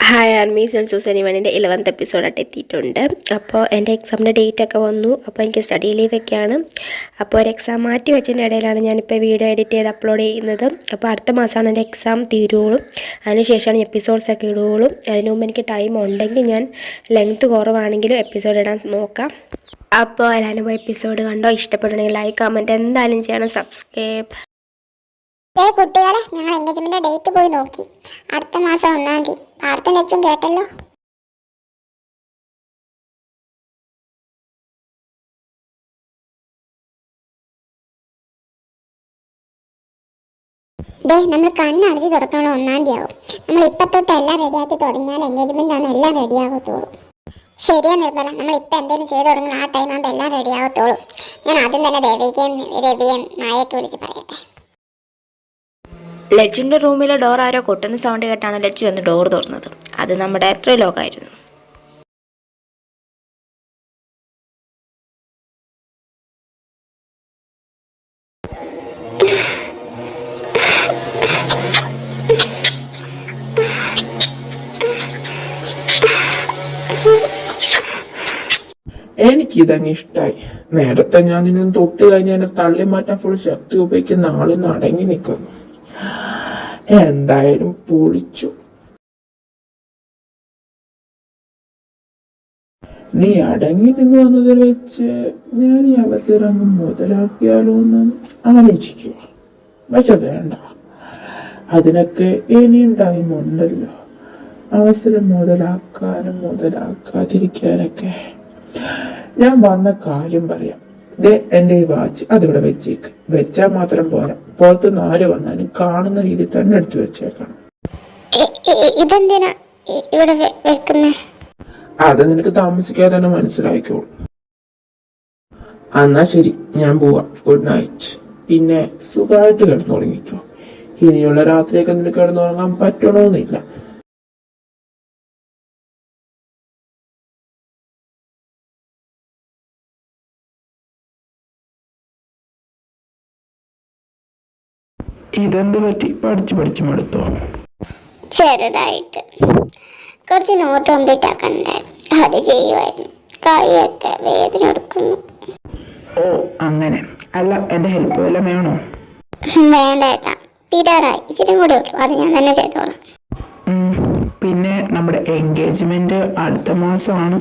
Hi army sense സെനിവണിൻ്റെ 11th എപ്പിസോഡായിട്ട് എത്തിയിട്ടുണ്ട്. അപ്പോൾ എൻ്റെ എക്സാമിൻ്റെ ഡേറ്റൊക്കെ വന്നു. അപ്പോൾ എനിക്ക് സ്റ്റഡി ലീവൊക്കെയാണ്. അപ്പോൾ ഒരു എക്സാം മാറ്റി വെച്ചതിൻ്റെ ഇടയിലാണ് ഞാനിപ്പോൾ വീഡിയോ എഡിറ്റ് ചെയ്ത് അപ്ലോഡ് ചെയ്യുന്നത്. അപ്പോൾ അടുത്ത മാസമാണ് എൻ്റെ എക്സാം തീരുകയുള്ളൂ. അതിനുശേഷമാണ് എപ്പിസോഡ്സൊക്കെ ഇടുകയുള്ളൂ. അതിന് മുമ്പ് എനിക്ക് ടൈം ഉണ്ടെങ്കിൽ ഞാൻ ലെങ്ത്ത് കുറവാണെങ്കിലും എപ്പിസോഡ് ഇടാൻ നോക്കാം. അപ്പോൾ എല്ലാവരും പോയി എപ്പിസോഡ് കണ്ടോ, ഇഷ്ടപ്പെടണമെങ്കിൽ ലൈക്ക് കമൻറ്റ് എന്തായാലും ചെയ്യണം, സബ്സ്ക്രൈബ്. കുട്ടികളെ, ഞങ്ങൾ എൻഗേജ്മെന്റ് ഡേറ്റ് പോയി നോക്കി. അടുത്ത മാസം 1-ാം തീയതി. പ്രാർത്ഥന വെച്ചും കേട്ടല്ലോ. നമ്മൾ കണ്ണടച്ച് തുറക്കണോ 1-ാം തീയതി ആവും. നമ്മൾ ഇപ്പം തൊട്ട് എല്ലാം റെഡിയാക്കി തുടങ്ങിയാൽ എൻഗേജ്മെന്റ് ആണ് എല്ലാം റെഡി ആകത്തുള്ളൂ. ശരിയാ നിർമ്മല, നമ്മൾ ഇപ്പം എന്തെങ്കിലും ചെയ്ത് തുടങ്ങണം. ആ ടൈം ആകുമ്പോൾ എല്ലാം റെഡി ആകത്തുള്ളൂ. ഞാൻ ആദ്യം തന്നെ ദേവികയും രവിയും മായയൊക്കെ വിളിച്ച് പറയട്ടെ. ലച്ചുവിൻ്റെ റൂമിലെ ഡോർ ആരോ കൊട്ടുന്ന സൗണ്ട് കേട്ടാണ് ലച്ചു എന്ന് ഡോർ തുറന്നത്. അത് നമ്മുടെ ത്രിലോകായിരുന്നു. എനിക്കിതങ്ങ് ഇഷ്ടായി. നേരത്തെ ഞാൻ നിന്നും തൊട്ട് കഴിഞ്ഞാൽ എന്നെ തള്ളി മാറ്റാൻ ഫുൾ ശക്തി ഉപയോഗിക്കുന്ന ആളിന്ന് അടങ്ങി നിൽക്കുന്നു. എന്തായാലും പൊളിച്ചു. നീ അടങ്ങി നിന്ന് വന്നതിൽ വെച്ച് ഞാൻ ഈ അവസരം അങ്ങ് മുതലാക്കിയാലോ എന്ന് ആലോചിക്കുക. പക്ഷെ വേണ്ട, അതിനൊക്കെ ഇനിയും ടൈം ഉണ്ടല്ലോ. അവസരം മുതലാക്കാനും മുതലാക്കാതിരിക്കാനൊക്കെ. ഞാൻ വന്ന കാര്യം പറയാം. എന്റെ ഈ വാച്ച് അതിവിടെ വെച്ചേക്ക്. വെച്ചാൽ മാത്രം പോരാ, പുറത്ത് 4 വന്നാലും കാണുന്ന രീതിയിൽ തന്നെ എടുത്തു വെച്ചേക്കണം. അത് നിനക്ക് താമസിക്കാതെ തന്നെ മനസ്സിലായിക്കോളൂ. എന്നാ ശരി, ഞാൻ പോവാം. Good night. പിന്നെ സുഖമായിട്ട് കിടന്നുറങ്ങിക്കോ. ഇനിയുള്ള രാത്രിയൊക്കെ നിനക്ക് കിടന്നുറങ്ങാൻ പറ്റണമെന്നില്ല. ഇതെന്ത് പറ്റി? പഠിച്ച് മടുത്തോ? ചെറുതായിട്ട് കുറച്ച് നോട്ട് കംപ്ലീറ്റ് ആക്കാനുണ്ടായിരുന്നു. അത് ചെയ്യുമായിരുന്നു. കൈയൊക്കെ വേദന എടുക്കുന്നു. ഓ അങ്ങനെ. അല്ല, എന്റെ ഹെൽപ്പ് വല്ലതും വേണോ? വേണ്ട ഏട്ടാ, തീരാറായി. ഇച്ചിരി കൂടെ ഉള്ളൂ. അത് ഞാൻ തന്നെ ചെയ്തോളാം. പിന്നെ നമ്മുടെ എൻഗേജ്മെന്റ് അടുത്ത മാസമാണ്.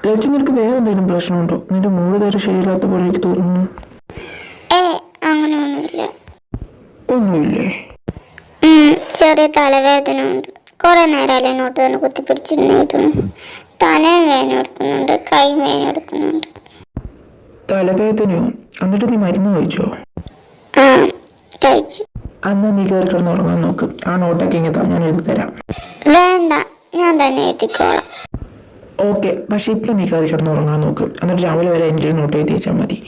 ലച്ചു, നിനക്ക് വേറെ എന്തെങ്കിലും പ്രശ്നമുണ്ടോ? നിന്റെ മൂട് തരം ശരിയില്ലാത്ത പോലെ എനിക്ക് തോന്നുന്നു. അങ്ങനെ ഒന്നുമില്ല. ഒന്നുമില്ലേ? ചെറിയ തലവേദന ഉണ്ട്. കുറെ നേരമല്ലേ നോട്ട് തന്നെ കുത്തിപ്പിടിച്ചിരുന്നു. തലയും വേദന എടുക്കുന്നുണ്ട്, കൈയും വേദന എടുക്കുന്നുണ്ട്. തലവേദനയോ? എന്നിട്ട് നീ മരുന്ന് കഴിച്ചോ? ആ, കഴിച്ചു. അന്ന് നീ കയറി കിടന്ന് ഉറങ്ങാൻ നോക്ക്. ആ നോട്ടൊക്കെ ഇങ്ങനെ ഞാൻ എഴുതി തരാം. വേണ്ട, ഞാൻ തന്നെ എഴുതിക്കോളാം. ഓക്കെ, പക്ഷെ ഇപ്പൊ നീ കയറി കിടന്ന് ഉറങ്ങാൻ നോക്ക്. എന്നിട്ട് രാവിലെ വരെ എൻ്റെ നോട്ട് എഴുതി വെച്ചാൽ മതി.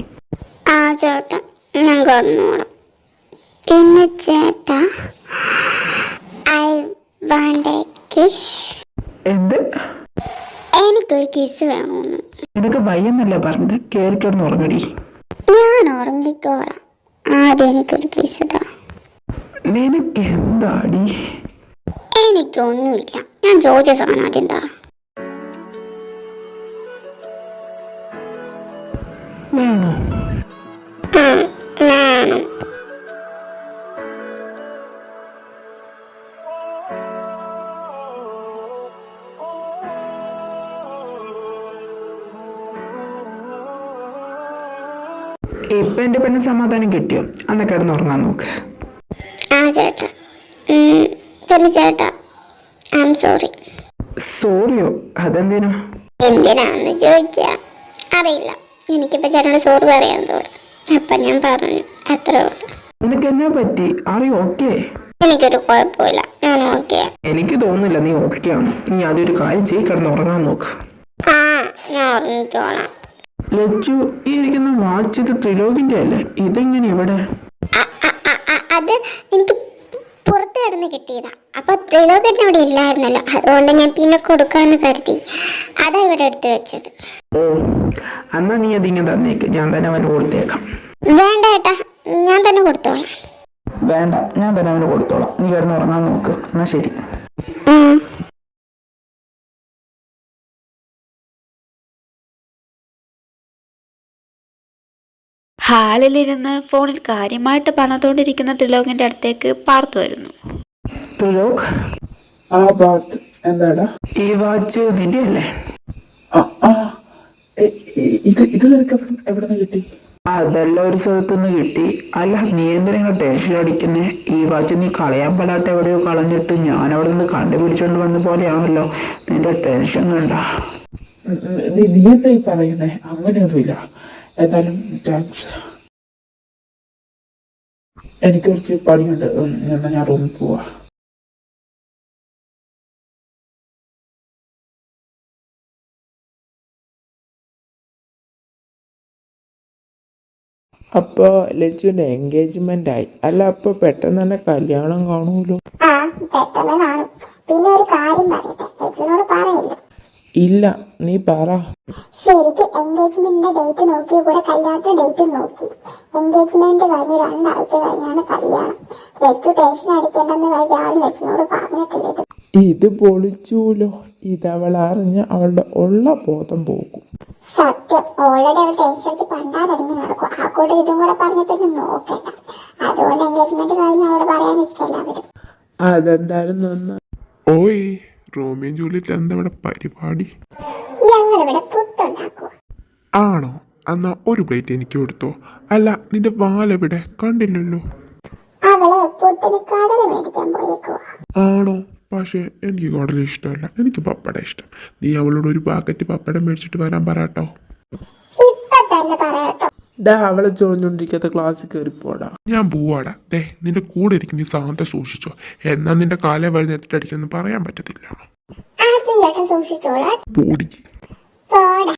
ആ ചേട്ടാ, ഞാൻ കിടന്നോളാം. പിന്നെ ചേട്ടാ, ഐ വാണ്ട് എ കിസ്. എന്ത്? എനിക്കൊരു കിസ് വേണമെന്ന്. നിനക്ക് വയ്യെന്നല്ലേ പറഞ്ഞത്? കയറി കിടന്ന് ഉറങ്ങടി. ഞാൻ ഉറങ്ങിക്കോളാം. ആദ്യം എനിക്കൊരു കിസ് താ. നിനക്ക് എന്താടി? എനിക്കൊന്നുമില്ല, ഞാൻ ചോദിച്ച സാധനം ആദ്യം താ. വേണോ? വേണം. ഇപ്പൊ എന്റെ പെണ്ണ് സമാധാനം കിട്ടിയോ? അന്ന് കിടന്നുറങ്ങാൻ നോക്ക്. ആ ചേട്ടാ. പിന്നെ ചേട്ടാ, ഐ ആം സോറി. സോറിയോ? അതെന്തിനാ? എന്തിനാന്ന് ചോദിച്ചാ അറിയില്ല. എനിക്കിപ്പോ ചേട്ടനോട് സോറി പറയാൻ തോന്നി. അപ്പൊ ഞാൻ പറഞ്ഞു, അത്രേ ഉള്ളൂ. നിനക്ക് എന്നാ പറ്റി? അറിയോ? ഓക്കെ? എനിക്കൊരു കുഴപ്പമില്ല, ഞാൻ ഓക്കെ. എനിക്ക് തോന്നുന്നില്ല നീ ഓക്കെ ആണ്. നീ അതൊരു കാര്യം ചെയ്ത് കിടന്നുറങ്ങാൻ നോക്ക്. ആ, ഞാൻ ഉറങ്ങിക്കോളാം. ലച്ചു, ഈ ഇരിക്കുന്ന വാച്ച് ഇത് ത്രിലോകിന്റെ അല്ലേ? ഇതെങ്ങനെ ഇവിടെ? അത് എനിക്ക് പുറത്ത് കിടന്ന് കിട്ടിയതാ. അപ്പൊ ത്രിലോകൻ അവിടെ ഇല്ലായിരുന്നല്ലോ, അതുകൊണ്ട് ഞാൻ പിന്നെ കൊടുക്കാന്ന് കരുതി. അതാ ഇവിടെ എടുത്തു വെച്ചത്. ഓ, എന്നാ നീ അതിങ്ങനെ തന്നേക്ക്. ഞാൻ തന്നെ അവന് കൊടുത്തേക്കാം. വേണ്ട ഏട്ടാ, ഞാൻ തന്നെ കൊടുത്തോളാം. വേണ്ട, ഞാൻ തന്നെ അവന് കൊടുത്തോളാം. നീ കിടന്ന് ഉറങ്ങാൻ നോക്ക്. എന്നാ ശരി. ഹാളിലിരുന്ന് ഫോണിൽ കാര്യമായിട്ട് പറഞ്ഞുകൊണ്ടിരിക്കുന്ന ത്രിലോകിന്റെ അടുത്തേക്ക് പാർത്തു വരുന്നു. ത്രിലോക്, ആ പാർത്ത്, എന്താടാ? ഈ വാച്ച് നിന്റെ അല്ലേ? ആ ആ ഇത് നിനക്ക് എവിടെ നിന്ന് കിട്ടി? അതെല്ലാം ഒരു സ്ഥലത്തുനിന്ന് കിട്ടി. അല്ല, നീ എന്തിനാ ടെൻഷൻ അടിക്കുന്നേ? ഈ വാച്ച് നീ കളയാൻ പാടാട്ട് എവിടെയോ കളഞ്ഞിട്ട് ഞാൻ അവിടെ നിന്ന് കണ്ടുപിടിച്ചോണ്ട് വന്ന പോലെയാണല്ലോ നിന്റെ ടെൻഷൻ കണ്ട. നീ എന്തായി പറയുന്നേ? അങ്ങനെയൊന്നുമില്ല. എന്തായാലും താങ്ക്സ്. എനിക്ക് കുറച്ച് പണിയുണ്ട്. എന്നാ ഞാൻ റൂമിൽ പോവാ. അപ്പൊ ലച്ചുവിന്റെ എൻഗേജ്മെന്റ് ആയി. അല്ല, അപ്പൊ പെട്ടെന്ന് തന്നെ കല്യാണം കാണൂലോ? ആ പെട്ടെന്ന് കാണും. പിന്നെ ഒരു കാര്യം പറയട്ടെ, ലച്ചുവിനോട് പറയില്ല. ഇല്ല, നീ പറ. ശരിക്കും എൻഗേജ്മെന്റിന്റെ ഡേറ്റ് നോക്കി കൂടെ കല്യാണത്തിന്റെ ഡേറ്റ് നോക്കി. എൻഗേജ്മെന്റ് കഴിഞ്ഞ് 2 ആഴ്ച കഴിഞ്ഞാണ് കല്യാണം. ലച്ചു ടെൻഷൻ അടിക്കേണ്ടെന്ന് കരുതി ആരും ലച്ചുവിനോട് പറഞ്ഞിട്ടില്ല. ഇത് പൊളിച്ചൂലോ. ഇതവൾ അറിഞ്ഞ് അവളുടെ ഉള്ള ബോധം പോകും. സത്യം, ഓൾറെഡി അവൾ ടെൻഷൻ അടിച്ച് പണ്ടാരടങ്ങി നടക്കും. ആ കൂടെ ഇതും കൂടെ പറഞ്ഞ പിന്നെ നോക്കണ്ട. അതുകൊണ്ട് എൻഗേജ്മെന്റ് കഴിഞ്ഞ് അവളോട് പറയാനിരിക്കില്ല അവരും. അതെന്തായാലും നന്നായി. ഓയ്, റോമിയോ ജൂലിയറ്റ് എന്താ ഇവിടെ പരിപാടി? ഞങ്ങളിവിടെ പുട്ടുണ്ടാക്കുക. ആണോ? എന്നാ ഒരു പ്ലേറ്റ് എനിക്ക് കൊടുത്തോ. അല്ല, നിന്റെ വാലെവിടെ? കണ്ടില്ലല്ലോ. അവള് പുട്ടിന് കടല മേടിക്കാൻ പോയേക്കുവാ. ആണോ? പക്ഷേ എനിക്ക് കടല ഇഷ്ടമല്ല, എനിക്ക് പപ്പട ഇഷ്ടം. നീ അവളോട് ഒരു പാക്കറ്റ് പപ്പടം മേടിച്ചിട്ട് വരാൻ പറയാട്ടോ. ഇപ്പൊ തന്നെ പറയാട്ടോ. അവളെ ചൊറിഞ്ഞോണ്ടിരിക്കാത്ത ക്ലാസ്സിൽ കയറിപ്പോടാ. ഞാൻ പോവാടാ. ദേ, നിന്റെ കൂടെ ഇരിക്കുന്ന ഈ സാധനത്തെ സൂക്ഷിച്ചോ. എന്നാ നിന്റെ കാലേ വരുന്ന എത്തിട്ടടിക്കൊന്നും പറയാൻ പറ്റത്തില്ല. ആർക്കും ചേട്ടൻ സൂക്ഷിച്ചോളാം. പോടി. പോടാ.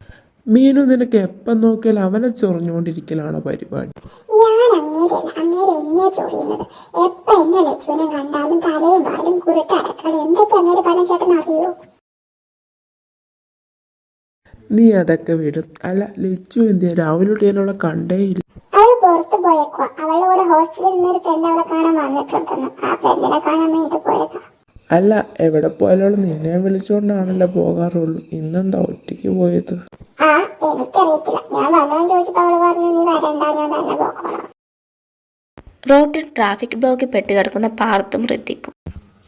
മീനു, നിനക്ക് എപ്പം നോക്കിയാൽ അവനെ ചൊറിഞ്ഞോണ്ടിരിക്കലാണോ പരിപാടി? ഞാൻ അങ്ങേരെ എന്നെ ചൊറിയുന്നത്. എപ്പ എന്നെ ലക്ഷ്മണൻ കണ്ടാലും തലയും വാലും കുരുട്ടടക്കള എന്തൊക്കെ അങ്ങേര് പറഞ്ഞ ചേട്ടൻ അറിയോ? നീ അതൊക്കെ വിടും. അല്ല, ലച്ചു എന്തിയാ രാവിലെ ഞാനവളെ കണ്ടേയില്ല. അവള് പുറത്ത് പോയേക്കുവാ. അവളുടെ കൂടെ ഹോസ്റ്റലിൽ നിന്നൊരു ഫ്രണ്ട് അവളെ കാണാൻ വന്നിട്ടുണ്ടെന്ന്. ആ ഫ്രണ്ടിനെ കാണാൻ വേണ്ടി പോയേക്കാം. അല്ല, എവിടെ പോയാലും നിന്നെ വിളിച്ചോണ്ടാണല്ലോ പോകാറുള്ളൂ. ഇന്നെന്താ ഒറ്റയ്ക്ക് പോയത്? ആ എനിക്കറിയത്തില്ല. ഞാൻ വന്നതെന്ന് ചോദിച്ചപ്പോ അവള് പറഞ്ഞു നീ വരണ്ട, ഞാൻ തന്നെ പോക്കോളാം. റോഡിൽ ട്രാഫിക് ബ്ലോക്കിൽ പെട്ടുകിടക്കുന്ന പാർത്തും ഋത്തിക്കും.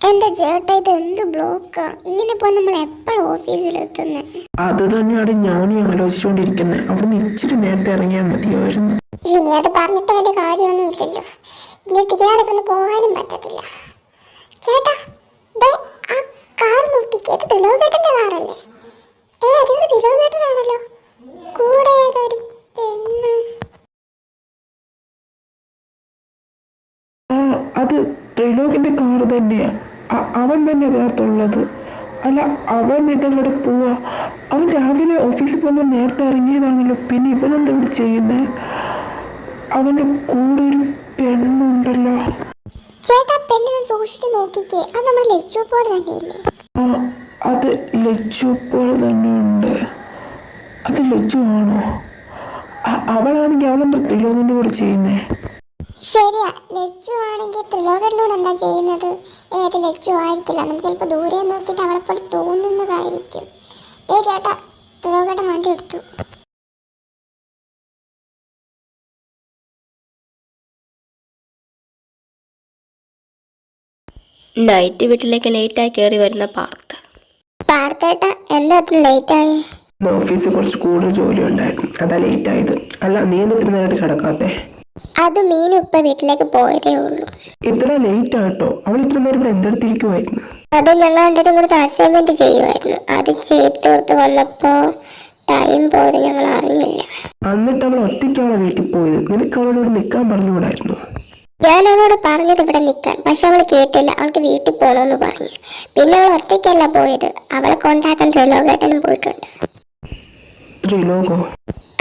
എന്റെ ചേട്ടാ, ഇത് എന്ത് ബ്ലോക്കാ? ഇങ്ങനെ പോയി നമ്മൾ എപ്പോഴും ഓഫീസിലെത്തുന്നേ? അത് തന്നെയാണ് ഞാനും ആലോചിച്ചുകൊണ്ടിരിക്കുന്നത്. അവിടുന്ന് ഇച്ചിരി നേരത്തെ ഇറങ്ങിയാൽ മതിയായിരുന്നു. ഇനി അത് പറഞ്ഞിട്ട് വലിയ കാര്യമൊന്നും ഇല്ലല്ലോ. ഇനി തിരിയാതൊക്കെ പോകാനും പറ്റത്തില്ല. ചേട്ടാ, ദേ ആ കാർ നോക്കിക്കേ. അത് തിലോകേട്ടന്റെ കാറല്ലേ? അതിന് തിലോകേട്ടനാണല്ലോ. കൂടെ ഏതൊരു പെണ്ണ്. അത് ത്രിലോകിന്റെ കാർ തന്നെയാ. അവൻ തന്നെ അതിനകത്തുള്ളത്. അല്ല, അവൻ ഇതെവിടെ പോവാ? അവൻ രാവിലെ ഓഫീസിൽ പോകുമ്പോൾ നേരത്തെ ഇറങ്ങിയതാണല്ലോ. പിന്നെ ഇവനെന്താ ഇവിടെ ചെയ്യുന്നത്? അവന്റെ കൂടെ ഒരു പെണ്ണുണ്ടല്ലോ. ചേട്ടാ, പെണ്ണിനെ സൂക്ഷിച്ച് നോക്കിക്കേ. അത് നമ്മൾ ലച്ചു പോലെ തന്നെയില്ലേ? അത് ലച്ചു പോലെ തന്നെ ഉണ്ട്. അത് ലച്ചു ആണോ? അവളാണെങ്കിൽ അവളെന്താ ത്രിലോകിന്റെ കൂടെ ചെയ്യുന്നേ? ശരിയാ, ലച്ചു ആണെങ്കിൽ ത്രിലോകനോട് എന്താ ചെയ്യുന്നത്? ഏത് ലച്ചു ആയിരിക്കില്ല. നമുക്ക് ചിലപ്പോൾ ദൂരെ നോക്കിയിട്ട് അവളെ പോലെ തോന്നുന്നതായിരിക്കും. ചേട്ടാ, ത്രിലോകേട്ടൻ വണ്ടി എടുത്തു. നൈറ്റ് വീട്ടിലേക്ക് ലേറ്റായി കയറി വരുന്ന പാർത്തേട്ടാ, എന്താ അത്ര ലേറ്റായി? ഓഫീസിൽ കുറച്ച് കൂടുതൽ ജോലി ഉണ്ടായിരുന്നു, അതാ ലേറ്റ് ആയത്. അല്ല, നീ എന്തിട്ട് നേരിട്ട് കിടക്കാത്തെ? അത് മീനു ഇപ്പൊ വീട്ടിലേക്ക് പോയതേ ഉള്ളൂ. ഇത്ര ലേറ്റ് ആട്ടോ? അവൾ ഇത്ര നേരം ഇവിടെ എന്തെടുത്തിരിക്കുമായിരുന്നു? അത് ഞങ്ങൾ രണ്ടുപേരും കൂടെ അസൈൻമെന്റ് ചെയ്യുമായിരുന്നു. അത് ചെയ്ത് തീർത്ത് വന്നപ്പോ ടൈം പോയത് ഞങ്ങൾ അറിഞ്ഞില്ല. എന്നിട്ട് അവൾ ഒറ്റയ്ക്കാണോ വീട്ടിൽ പോയത്? നിനക്ക് അവളോട് ഇവിടെ നിൽക്കാൻ പറഞ്ഞുകൂടായിരുന്നു? ഞാൻ അവളോട് പറഞ്ഞത് ഇവിടെ നിൽക്കാൻ, പക്ഷെ അവൾ കേട്ടില്ല. അവൾക്ക് വീട്ടിൽ പോകണമെന്ന് പറഞ്ഞു. പിന്നെ അവൾ ഒറ്റയ്ക്കല്ല പോയത്, അവളെ കൊണ്ടാക്കാൻ ത്രിലോകേട്ടനും പോയിട്ടുണ്ട്. ത്രിലോകോ?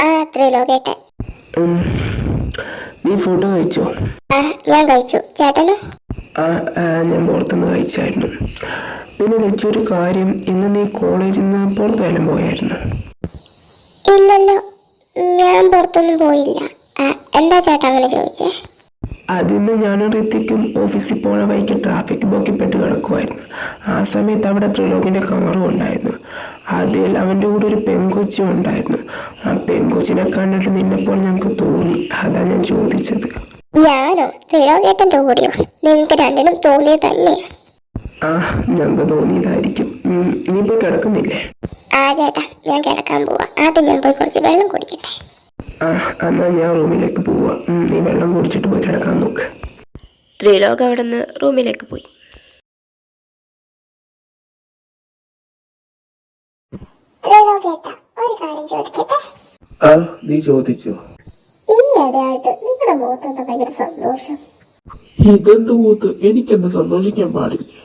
ആ, ത്രിലോകേട്ടൻ. നീ ഫുഡ് കഴിച്ചോ? ഞാൻ കഴിച്ചു. ചേട്ടന്? ഞാൻ പുറത്തുനിന്ന് കഴിച്ചായിരുന്നു. പിന്നെ ലച്ചൊരു കാര്യം, ഇന്ന് നീ കോളേജിൽ നിന്ന് പുറത്തു വല്ലതും പോയായിരുന്നു? ഇല്ലല്ലോ, ഞാൻ പുറത്തൊന്നും പോയില്ല. എന്താ ചേട്ടാ അങ്ങനെ ചോദിച്ചേ? അതിന്ന് ഞാനും ഋത്തിക്കും ഓഫീസിൽ പോണ വഴിക്ക് ട്രാഫിക് ബ്ലോക്കിൽ പെട്ട് കിടക്കുമായിരുന്നു. ആ സമയത്ത് അവിടെ ത്രിലോകിൻ്റെ കാറും ഉണ്ടായിരുന്നു. അതിൽ അവൻ്റെ കൂടെ ഒരു പെങ്കൊച്ചും ഉണ്ടായിരുന്നു. ആ പെങ്കൊച്ചിനെ കണ്ടിട്ട് നിന്നെപ്പോൾ ഞങ്ങൾക്ക് തോന്നി, അതാ ഞാൻ ചോദിച്ചത്. ഞാനോ? ത്രിലോകേട്ടൻ്റെ കൂടെയോ? നിങ്ങൾക്ക് രണ്ടിനും തോന്നിയത് തന്നെ. ആ, ഞങ്ങൾക്ക് തോന്നിയതായിരിക്കും. നീ പോയി കിടക്കുന്നില്ലേ? ആ ചേട്ടാ, ഞാൻ കിടക്കാൻ പോവാ. ആദ്യം ഞാൻ പോയി കുറച്ച് വെള്ളം കുടിക്കട്ടെ. ആ, എന്നാ ഞാൻ റൂമിലേക്ക് പോവാ. നീ വെള്ളം കുടിച്ചിട്ട് പോയി കിടക്കാൻ നോക്ക്. ത്രിലോക് അവിടെ നിന്ന് റൂമിലേക്ക് പോയി. ത്രിലോകേട്ടാ, ഒരു കാര്യം ചോദിക്കട്ടെ? ആ, നീ ചോദിച്ചു. ഈയിടെയായിട്ട് നിങ്ങളുടെ മുഖത്തെന്താ ഭയങ്കര സന്തോഷം? ഇതെന്ത് കൂത്ത്? എനിക്കെന്താ സന്തോഷിക്കാൻ പാടില്ലേ?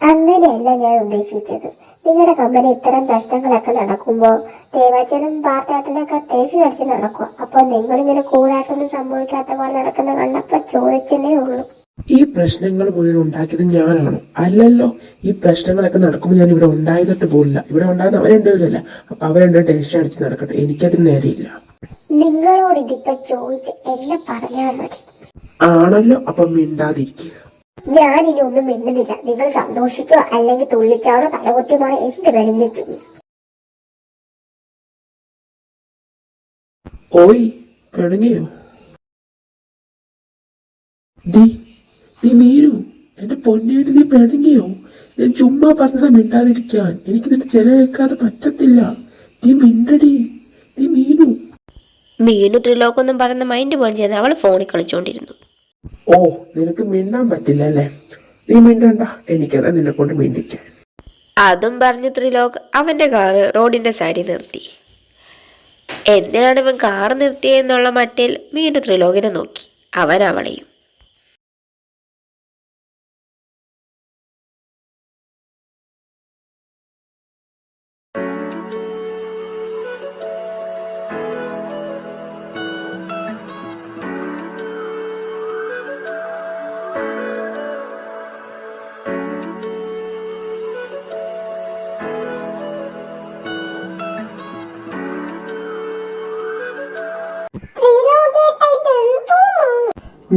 അങ്ങനെയല്ല ഞാൻ ഉദ്ദേശിച്ചത്. നിങ്ങളുടെ കമ്പനി ഇത്തരം പ്രശ്നങ്ങളൊക്കെ നടക്കുമ്പോ ദേവാച്ചനും പാർത്താട്ടിനൊക്കെ ടെൻഷൻ അടിച്ച് നടക്കുക. അപ്പൊ നിങ്ങളിങ്ങനെ കൂടായിട്ടൊന്നും സംഭവിക്കാത്ത പോലെ നടക്കുന്ന കണ്ടപ്പോ ചോദിച്ചതേ ഉള്ളൂ. ഈ പ്രശ്നങ്ങൾ മുഴുവൻ ഉണ്ടാക്കിയത് ഞാനാണോ? അല്ലല്ലോ. ഈ പ്രശ്നങ്ങളൊക്കെ നടക്കുമ്പോൾ ഞാൻ ഇവിടെ ഉണ്ടായതൊട്ട് പോലില്ല. ഇവിടെ ഉണ്ടാകുന്ന അവരുണ്ടാവില്ലല്ല. അപ്പൊ അവരുണ്ട് ടെൻഷൻ അടിച്ച് നടക്കട്ടെ, എനിക്കതിന് നേരെയില്ല. നിങ്ങളോട് ഇതിപ്പോ ചോദിച്ച് എന്നെ പറഞ്ഞാൽ മതി. ആണല്ലോ, അപ്പൊ മിണ്ടാതിരിക്കുക. ഞാനിനി ഒന്നും മിണ്ടുന്നില്ല. നിങ്ങൾ സന്തോഷിക്കുക, അല്ലെങ്കിൽ തുള്ളിച്ചാടോ തലകുത്തിമാറോ എന്ത് വേണമെങ്കിലും ചെയ്യും. ഓയ്, പിണങ്ങിയോ? നീ മീനു, എന്റെ പൊന്നേട്ട്, നീ പിണങ്ങിയോ? ഞാൻ ചുമ്മാ പറഞ്ഞതാ മിണ്ടാതിരിക്കാൻ. എനിക്ക് നിന്നെ ചെലവേക്കാതെ പറ്റത്തില്ല. നീ മിണ്ടടി, നീ മീനു. മീനു ത്രിലോകൊന്നും പറയുന്ന മൈൻഡ് പോലും ചെയ്യുന്ന അവൾ ഫോണിൽ കളിച്ചുകൊണ്ടിരുന്നു. ഓ, നിനക്ക് മിണ്ടാൻ പറ്റില്ല അല്ലേ? നീ മിണ്ടണ്ട, എനിക്കതാ നിന്നെ കൊണ്ട് മിണ്ടിക്കാൻ. അതും പറഞ്ഞ് ത്രിലോക് അവൻ്റെ കാറ് റോഡിൻ്റെ സൈഡിൽ നിർത്തി. എന്തിനാണ് ഇവൻ കാറ് നിർത്തിയെന്നുള്ള മട്ടിൽ വീണ്ടും ത്രിലോകിനെ നോക്കി അവൻ അവളെയും.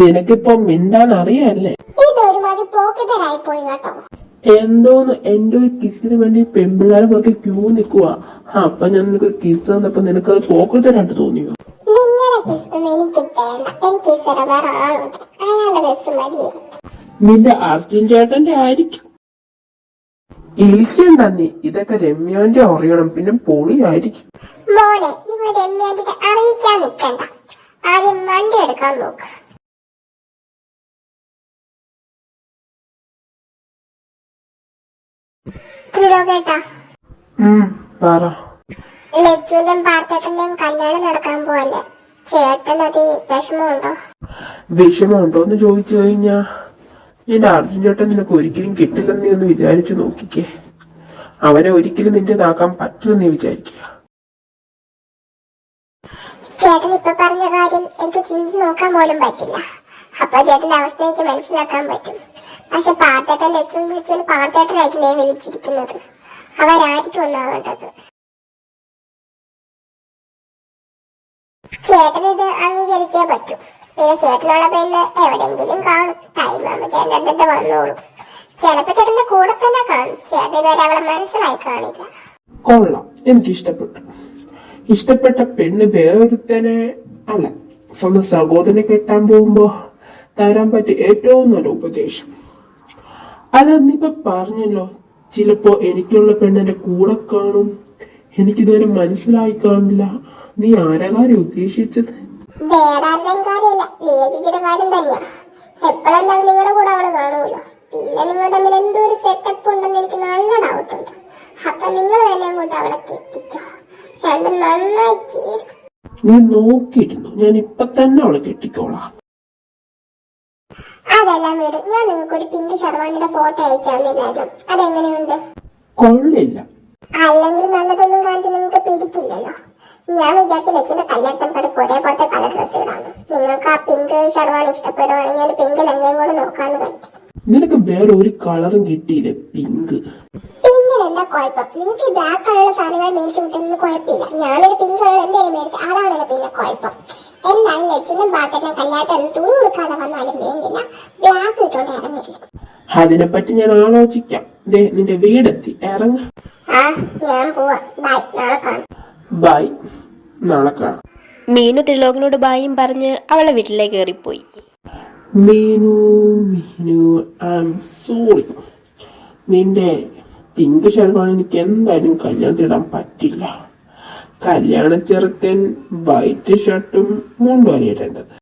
നിനക്കിപ്പോ മിണ്ടാൻ അറിയാല്ലേ? ഇതൊരുമാതിരി പോക്കറ്ററായി പോയി കേട്ടോ. എന്തോന്ന്, എന്റെ ഒരു കിസിന് വേണ്ടി പെമ്പിള്ളാരെ പുറകെ ക്യൂ നിൽക്കുക. അപ്പൊ ഞാൻ നിനക്ക് കിസ് തന്നപ്പോ നിനക്കത് പോക്കറ്ററായിട്ട് തോന്നിയോ? നിങ്ങളെ കിസ് എനിക്ക് വേണ്ട. എനിക്ക് വേറെ ആളുണ്ട്, അയാളുടെ കിസ് മതി. നിന്റെ അർജുൻ ചേട്ടന്റെ ആയിരിക്കും. ഇരിക്കണ്ട നീ, ഇതൊക്കെ രമ്യാന്റെ അറിയണം, പിന്നെ പൊളിയായിരിക്കും. മോനെ, നിങ്ങൾ രമ്യാന്റെ അറിയിക്കാൻ നിൽക്കണ്ട. ആദ്യം വണ്ടി എടുക്കാൻ നോക്ക്. ത്രിലോകേട്ടാ, പറ. ലച്ചുവിന്റെയും പാർത്തേട്ടന്റെയും കല്യാണം നടക്കാൻ പോവല്ലേ? ചേട്ടനത് വിഷമമുണ്ടോ? വിഷമമുണ്ടോന്ന് ചോദിച്ചു കഴിഞ്ഞാ നിന്റെ അർജുൻ ചേട്ടൻ നിനക്ക് ഒരിക്കലും കിട്ടില്ലെന്ന് നീ ഒന്ന് വിചാരിച്ചു നോക്കിക്കേ. അവനെ ഒരിക്കലും നിന്റേതാക്കാൻ പറ്റില്ലെന്ന് നീ വിചാരിക്കുക. ചേട്ടൻ ഇപ്പൊ പറഞ്ഞ കാര്യം എനിക്ക് ചിന്തിച്ച് നോക്കാൻ പോലും പറ്റില്ല. അപ്പൊ ചേട്ടന്റെ അവസ്ഥ എനിക്ക് മനസ്സിലാക്കാൻ പറ്റും. പക്ഷെ പാർത്തേട്ടൻ ലച്ചുവിനെ വിളിച്ചൊരു പാർത്തേട്ടനായിട്ട് ഞാൻ വിളിച്ചിരിക്കുന്നത്. അവരായിരിക്കും ഒന്നാവേണ്ടത്. ചേട്ടൻ ഇത് അംഗീകരിച്ചേ പറ്റൂ. പിന്നെ ചേട്ടനുള്ള പെണ്ണ് എവിടെയെങ്കിലും കാണും. ടൈം ആകുമ്പോ ചേട്ടൻ്റെ അടുത്ത് വന്നോളും. ചിലപ്പോ ചേട്ടന്റെ കൂടെ തന്നെ കാണും. ചേട്ടൻ ഇതുവരെ അവളെ മനസ്സിലായി കാണില്ല. കൊള്ളാം, എനിക്ക് ഇഷ്ടപ്പെട്ടു. ഇഷ്ടപ്പെട്ട പെണ്ണ് വേറൊരുത്തനെ അല്ല, സ്വന്തം സഹോദരനെ കെട്ടാൻ പോകുമ്പോ തരാൻ പറ്റിയ ഏറ്റവും നല്ല ഉപദേശം അതാ. നീ ഇപ്പൊ പറഞ്ഞല്ലോ, ചിലപ്പോ എനിക്കുള്ള പെണ്ണെന്റെ കൂടെ കാണും. എനിക്കിതുവരെ മനസ്സിലായി കാണില്ല. നീ ആരാ കാര്യം ഉദ്ദേശിച്ചത്? വേറെ ആരുടെയും കാര്യമില്ല, ലീജിയുടെ കാര്യം തന്നെയാ. എപ്പോഴെന്താണ് നിങ്ങളുടെ കൂടെ അവള് കാണുമല്ലോ. പിന്നെ നിങ്ങൾ തമ്മിൽ എന്തോ ഒരു സെറ്റപ്പ് ഉണ്ടെന്ന് എനിക്ക് നല്ല ഡൗട്ടുണ്ട്. അപ്പൊ നിങ്ങൾ തന്നെ അങ്ങോട്ട് അവളെ കെട്ടിക്കോ. രണ്ടും നന്നായി ചേരും. നീ നോക്കിയിരുന്നു, ഞാൻ ഇപ്പൊ തന്നെ അവളെ കെട്ടിക്കോളാം. അതെല്ലാം വീട്, ഞാൻ നിങ്ങൾക്ക് ഒരു പിങ്ക് ശർവാനിയുടെ ഫോട്ടോ അയച്ചു തന്നില്ലായിരുന്നു. അതെങ്ങനെയുണ്ട്? കൊള്ളില്ല. അല്ലെങ്കിൽ നല്ലതൊന്നും കാണിച്ച് നിങ്ങൾക്ക് പിടിക്കില്ലല്ലോ. ഞാൻ വിചാരിച്ച ലക്ഷ്മിയുടെ കല്യാണത്തിന് ഒരേപോലത്തെ കളർ ഡ്രസ് ഇടാണ്. നിങ്ങൾക്ക് ആ പിങ്ക് ശർവാണി ഇഷ്ടപ്പെടുവാണെങ്കിൽ ഒരു പിങ്ക് ലംഘയും കൂടെ നോക്കാന്ന് കരുതി. നിനക്ക് വേറെ ഒരു കളറും കിട്ടിയില്ലേ? പിങ്ക്. പിങ്കിന് എന്താ കുഴപ്പം? നിങ്ങൾക്ക് ഈ ബ്ലാക്ക് കളറുള്ള സാധനങ്ങൾ മേടിച്ചു കിട്ടുന്നത് കുഴപ്പമില്ല. ഞാനൊരു പിങ്ക് കളർ എന്തായാലും മേടിച്ചു, അതാണല്ലോ പിന്നെ കുഴപ്പം. എന്തായാലും ലക്ഷ്യനും പാത്രനും കല്യാണത്തിന് തുണി കൊടുക്കാതെ വന്നാലും വേണ്ടില്ല, ബ്ലാക്ക് ഇട്ടോണ്ട് ഇറങ്ങില്ല. അതിനെപ്പറ്റി ഞാൻ ആലോചിക്കാം. ദേ നിന്റെ വീടെത്തി, ഇറങ്ങ. ആ ഞാൻ പോവാ, ബൈ, നാളെ കാണാം. ബൈ, നാളെ കാണാം. മീനു ത്രിലോകിനോട് ബായും പറഞ്ഞ് അവളെ വീട്ടിലേക്ക് കയറിപ്പോയി. Meenu I am sorry. നിന്റെ പിങ്ക് ഷർട്ടാണ് എനിക്ക് എന്തായാലും കല്യാണത്തിനിടാൻ പറ്റില്ല. കല്യാണ ചെറുക്കൻ വൈറ്റ് ഷർട്ടും മുണ്ടും അണിയിട്ടേണ്ടത്.